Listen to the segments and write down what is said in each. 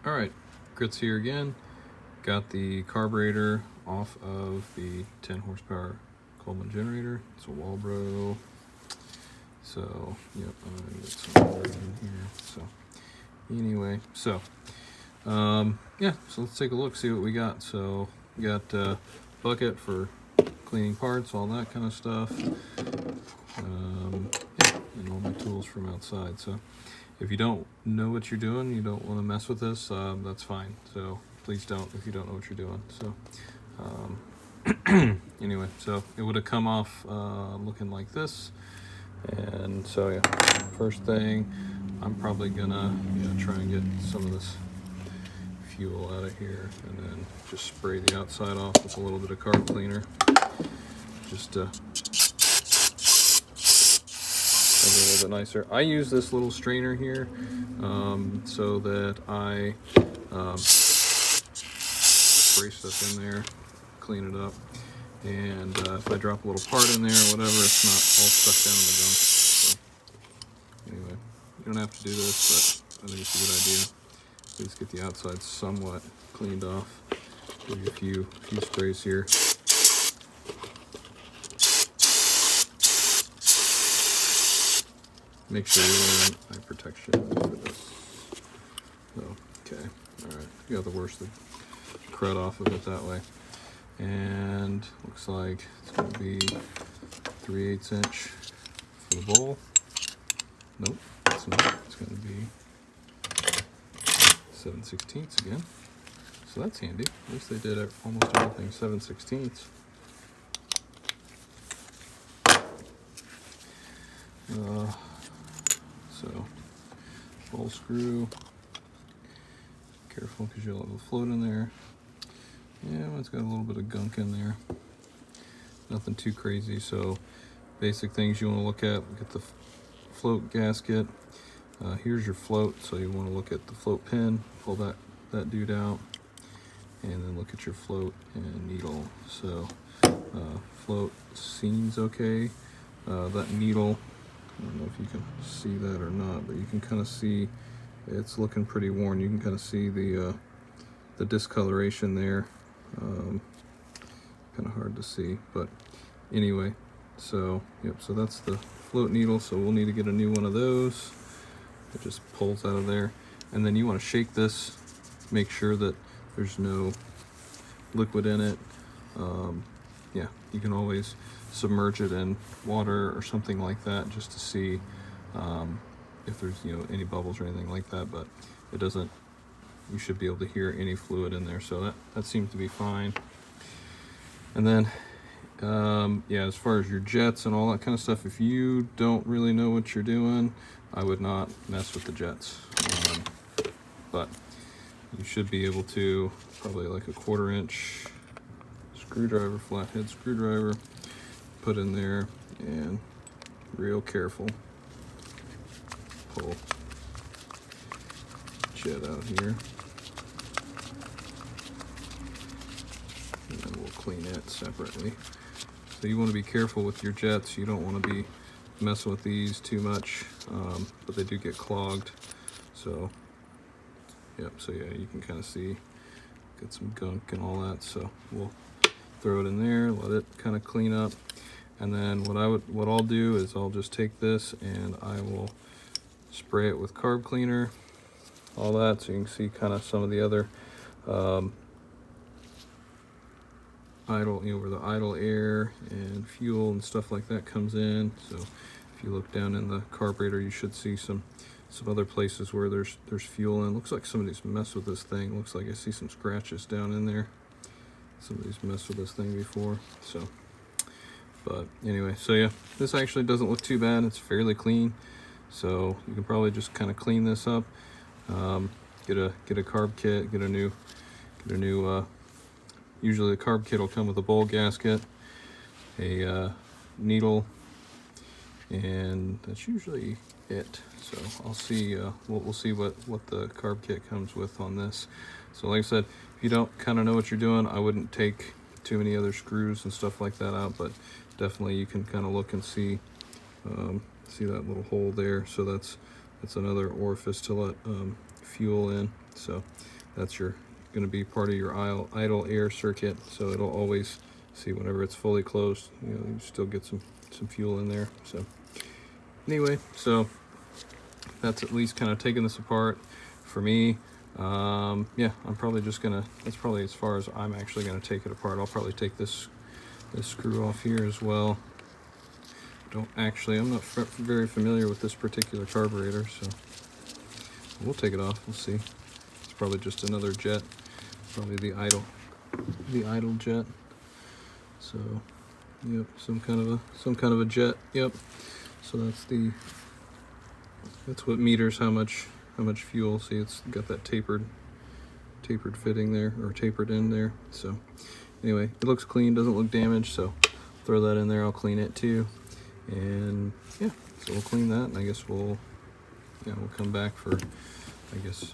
All right, grits here again. Got the carburetor off of the 10 horsepower Coleman generator. It's a Walbro. So, yep, I got some water in here. So, anyway, yeah, so let's take a look, see what we got. So, we got a bucket for cleaning parts, all that kind of stuff. Yeah, and all my tools from outside. So, if you don't know what you're doing, you don't want to mess with this, that's fine. So please don't if you don't know what you're doing. So anyway, so it would have come off looking like this. And so yeah, first thing, I'm probably gonna try and get some of this fuel out of here and then just spray the outside off with a little bit of carb cleaner. Just to a little bit nicer. I use this little strainer here so that I spray stuff in there, clean it up, and if I drop a little part in there or whatever, it's not all stuck down in the gunk. So anyway, you don't have to do this, but I think it's a good idea. Please get the outside somewhat cleaned off. Give you a few sprays here. Make sure you're wearing eye protection for this. Okay, all right. You got the worst of the crud off of it that way. And looks like it's going to be 3/8 inch for the bowl. Nope, it's not. It's going to be 7/16 again. So that's handy. At least they did almost everything 7/16. So, bowl screw. Careful because you'll have a float in there. Yeah, it's got a little bit of gunk in there. Nothing too crazy. So, basic things you want to look at. Look at the float gasket. Here's your float. So you want to look at the float pin. Pull that dude out, and then look at your float and needle. So, float seems okay. That needle. I don't know if you can see that or not, but you can kind of see it's looking pretty worn. You can kind of see the discoloration there. Kind of hard to see, but anyway, so yep, so that's the float needle. So we'll need to get a new one of those. It just pulls out of there, and then you want to shake this, make sure that there's no liquid in it. Yeah, you can always submerge it in water or something like that just to see if there's any bubbles or anything like that, but it doesn't. You should be able to hear any fluid in there, so that seems to be fine. And then yeah, as far as your jets and all that kind of stuff, if you don't really know what you're doing, I would not mess with the jets, but you should be able to, probably like a 1/4 inch screwdriver, flathead screwdriver, put in there and real careful pull jet out here, and then we'll clean it separately. So you want to be careful with your jets. You don't want to be messing with these too much, but they do get clogged. So yep, so yeah, you can kind of see get some gunk and all that. So we'll throw it in there, let it kind of clean up, and then what I'll do is I'll just take this and I will spray it with carb cleaner, all that, so you can see kind of some of the other idle, where the idle air and fuel and stuff like that comes in. So if you look down in the carburetor, you should see some other places where there's fuel in. Looks like somebody's messed with this thing. Looks like I see some scratches down in there. Somebody's messed with this thing before. So, but anyway, so yeah, this actually doesn't look too bad. It's fairly clean. So you can probably just kind of clean this up. Get a carb kit. Get a new. Usually the carb kit will come with a bowl gasket, a needle, and that's usually it. So I'll see. We'll see what the carb kit comes with on this. So like I said, if you don't kind of know what you're doing, I wouldn't take too many other screws and stuff like that out, but definitely you can kind of look and see that little hole there. So that's another orifice to let fuel in. So that's going to be part of your idle air circuit. So it'll always see whenever it's fully closed, you still get some fuel in there. So anyway, so that's at least kind of taking this apart for me. Yeah, I'm probably just gonna, that's probably as far as I'm actually gonna take it apart. I'll probably take this screw off here as well. I'm not very familiar with this particular carburetor, so we'll take it off. We'll see. It's probably just another jet, probably the idle jet. So, yep, some kind of a jet. Yep. So that's what meters how much fuel. See, it's got that tapered fitting there, or tapered in there. So anyway, it looks clean, doesn't look damaged, so throw that in there. I'll clean it too. And yeah, so we'll clean that, and I guess we'll come back for, I guess,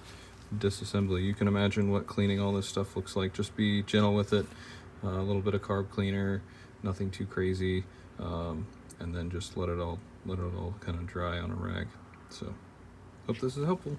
disassembly. You can imagine what cleaning all this stuff looks like. Just be gentle with it. A little bit of carb cleaner, nothing too crazy, and then just let it all kind of dry on a rag. So hope this is helpful.